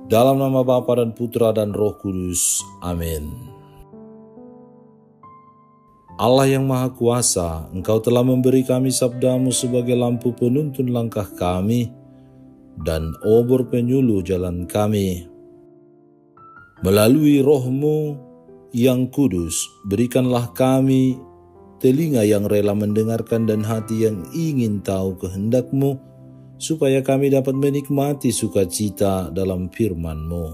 Dalam nama Bapa dan Putra dan Roh Kudus. Amin. Allah yang Maha Kuasa, Engkau telah memberi kami sabda-Mu sebagai lampu penuntun langkah kami dan obor penyuluh jalan kami. Melalui Roh-Mu yang kudus, berikanlah kami telinga yang rela mendengarkan dan hati yang ingin tahu kehendak-Mu, supaya kami dapat menikmati sukacita dalam firman-Mu.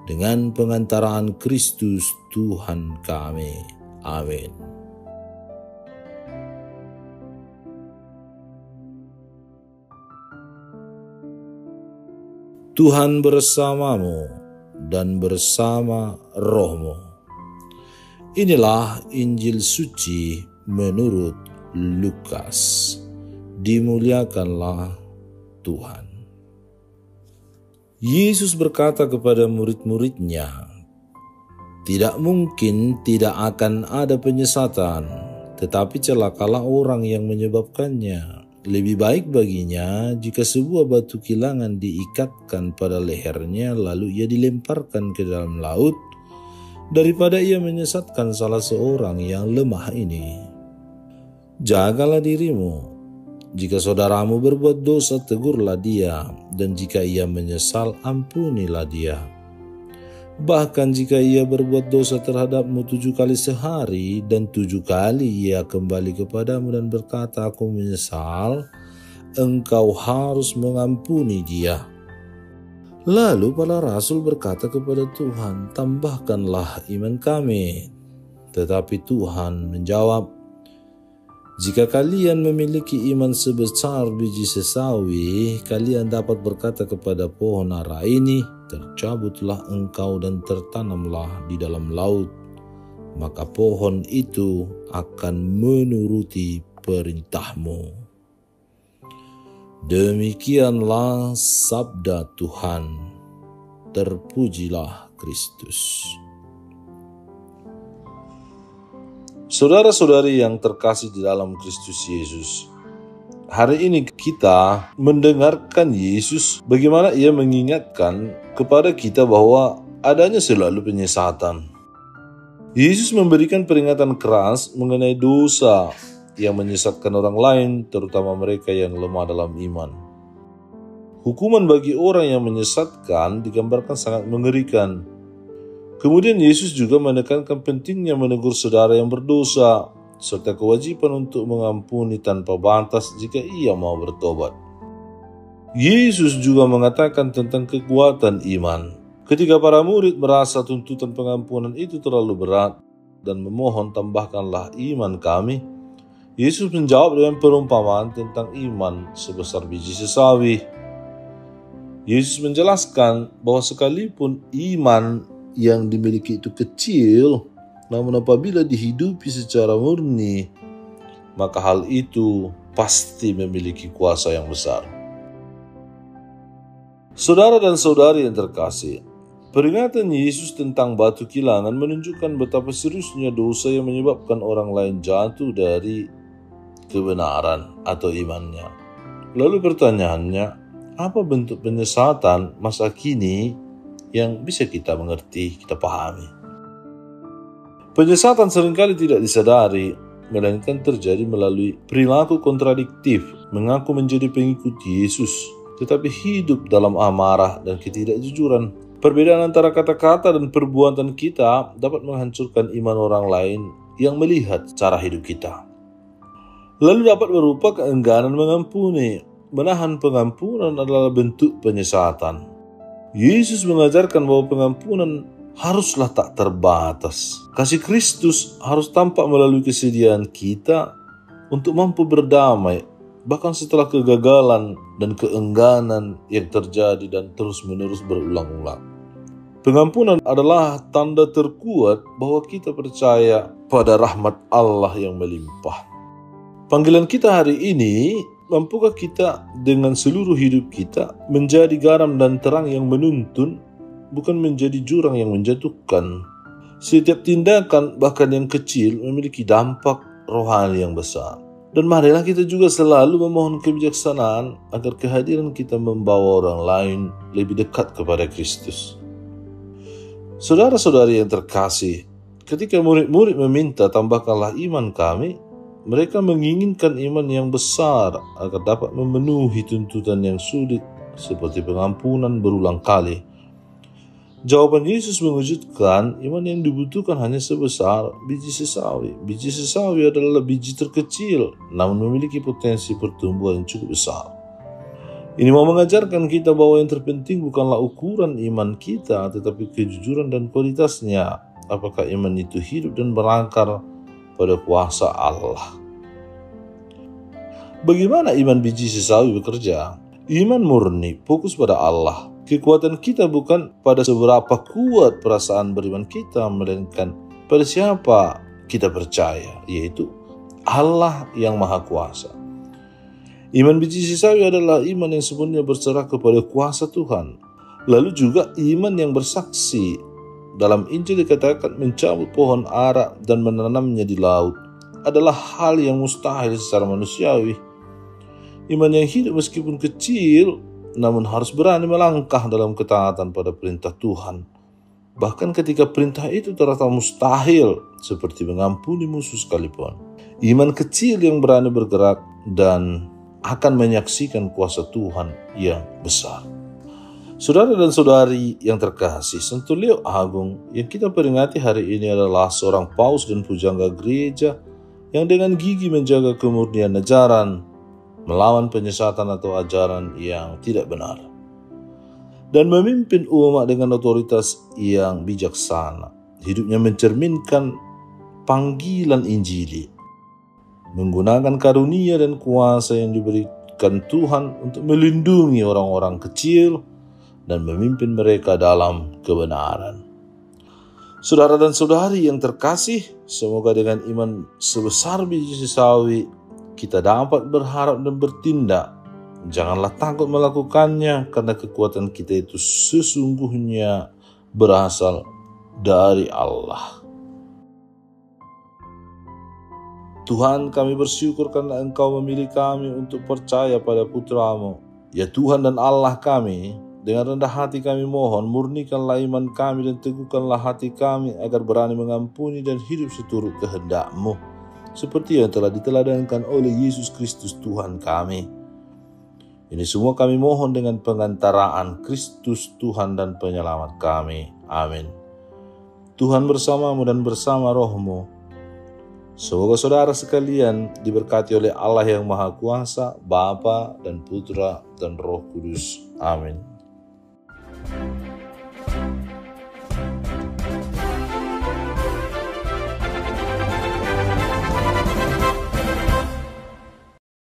Dengan pengantaraan Kristus Tuhan kami. Amin. Tuhan bersamamu dan bersama roh-Mu. Inilah Injil suci menurut Lukas. Dimuliakanlah Tuhan. Yesus berkata kepada murid-muridnya, "Tidak mungkin tidak akan ada penyesatan, tetapi celakalah orang yang menyebabkannya. Lebih baik baginya jika sebuah batu kilangan diikatkan pada lehernya lalu ia dilemparkan ke dalam laut, daripada ia menyesatkan salah seorang yang lemah ini. Jagalah dirimu. Jika saudaramu berbuat dosa, tegurlah dia, dan jika ia menyesal, ampunilah dia. Bahkan jika ia berbuat dosa terhadapmu 7 kali sehari, dan 7 kali ia kembali kepadamu dan berkata, 'Aku menyesal,' engkau harus mengampuni dia." Lalu para rasul berkata kepada Tuhan, "Tambahkanlah iman kami." Tetapi Tuhan menjawab, "Jika kalian memiliki iman sebesar biji sesawi, kalian dapat berkata kepada pohon ara ini, 'Tercabutlah engkau dan tertanamlah di dalam laut,' maka pohon itu akan menuruti perintahmu." Demikianlah sabda Tuhan. Terpujilah Kristus. Saudara-saudari yang terkasih di dalam Kristus Yesus, hari ini kita mendengarkan Yesus bagaimana ia mengingatkan kepada kita bahwa adanya selalu penyesatan. Yesus memberikan peringatan keras mengenai dosa yang menyesatkan orang lain, terutama mereka yang lemah dalam iman. Hukuman bagi orang yang menyesatkan digambarkan sangat mengerikan. Kemudian Yesus juga menekankan pentingnya menegur saudara yang berdosa, serta kewajiban untuk mengampuni tanpa batas jika ia mau bertobat. Yesus juga mengatakan tentang kekuatan iman. Ketika para murid merasa tuntutan pengampunan itu terlalu berat dan memohon, "Tambahkanlah iman kami," Yesus menjawab dengan perumpamaan tentang iman sebesar biji sesawi. Yesus menjelaskan bahwa sekalipun iman yang dimiliki itu kecil, namun apabila dihidupi secara murni, maka hal itu pasti memiliki kuasa yang besar. Saudara dan saudari yang terkasih, peringatan Yesus tentang batu kilangan menunjukkan betapa seriusnya dosa yang menyebabkan orang lain jatuh dari kebenaran atau imannya. Lalu pertanyaannya, apa bentuk penyesatan masa kini yang bisa kita mengerti, kita pahami? Penyesatan seringkali tidak disadari, melainkan terjadi melalui perilaku kontradiktif, mengaku menjadi pengikut Yesus, tetapi hidup dalam amarah dan ketidakjujuran. Perbedaan antara kata-kata dan perbuatan kita dapat menghancurkan iman orang lain yang melihat cara hidup kita. Lalu dapat berupa keengganan mengampuni. Menahan pengampunan adalah bentuk penyesatan. Yesus mengajarkan bahwa pengampunan haruslah tak terbatas. Kasih Kristus harus tampak melalui kesediaan kita untuk mampu berdamai, bahkan setelah kegagalan dan keengganan yang terjadi dan terus-menerus berulang-ulang. Pengampunan adalah tanda terkuat bahwa kita percaya pada rahmat Allah yang melimpah. Panggilan kita hari ini, mampukah kita dengan seluruh hidup kita menjadi garam dan terang yang menuntun, bukan menjadi jurang yang menjatuhkan? Setiap tindakan, bahkan yang kecil, memiliki dampak rohani yang besar. Dan marilah kita juga selalu memohon kebijaksanaan agar kehadiran kita membawa orang lain lebih dekat kepada Kristus. Saudara-saudari yang terkasih, ketika murid-murid meminta tambahkanlah iman kami, mereka menginginkan iman yang besar agar dapat memenuhi tuntutan yang sulit seperti pengampunan berulang kali. Jawaban Yesus mengejutkan, iman yang dibutuhkan hanya sebesar biji sesawi. Biji sesawi adalah biji terkecil, namun memiliki potensi pertumbuhan yang cukup besar. Ini mau mengajarkan kita bahwa yang terpenting bukanlah ukuran iman kita, tetapi kejujuran dan kualitasnya. Apakah iman itu hidup dan berakar pada kuasa Allah. Bagaimana iman biji sesawi bekerja? Iman murni, fokus pada Allah. Kekuatan kita bukan pada seberapa kuat perasaan beriman kita, melainkan pada siapa kita percaya, yaitu Allah yang Maha Kuasa. Iman biji sesawi adalah iman yang sepenuhnya berserah kepada kuasa Tuhan. Lalu juga iman yang bersaksi. Dalam Injil dikatakan mencabut pohon ara dan menanamnya di laut adalah hal yang mustahil secara manusiawi. Iman yang hidup meskipun kecil, namun harus berani melangkah dalam ketaatan pada perintah Tuhan. Bahkan ketika perintah itu terasa mustahil, seperti mengampuni musuh sekalipun. Iman kecil yang berani bergerak dan akan menyaksikan kuasa Tuhan yang besar. Saudara dan saudari yang terkasih, Santo Leo Agung yang kita peringati hari ini adalah seorang paus dan pujangga gereja yang dengan gigih menjaga kemurnian ajaran, melawan penyesatan atau ajaran yang tidak benar, dan memimpin umat dengan otoritas yang bijaksana. Hidupnya mencerminkan panggilan Injili, menggunakan karunia dan kuasa yang diberikan Tuhan untuk melindungi orang-orang kecil dan memimpin mereka dalam kebenaran. Saudara dan saudari yang terkasih, semoga dengan iman sebesar biji sesawi kita dapat berharap dan bertindak. Janganlah takut melakukannya, karena kekuatan kita itu sesungguhnya berasal dari Allah. Tuhan, kami bersyukur karena Engkau memilih kami untuk percaya pada Putra-Mu. Ya Tuhan dan Allah kami, dengan rendah hati kami mohon, murnikanlah iman kami dan teguhkanlah hati kami agar berani mengampuni dan hidup seturut kehendak-Mu, seperti yang telah diteladankan oleh Yesus Kristus Tuhan kami. Ini semua kami mohon dengan pengantaraan Kristus Tuhan dan Penyelamat kami. Amin. Tuhan bersamamu dan bersama rohmu. Semoga saudara sekalian diberkati oleh Allah yang Maha Kuasa, Bapa dan Putra dan Roh Kudus. Amin.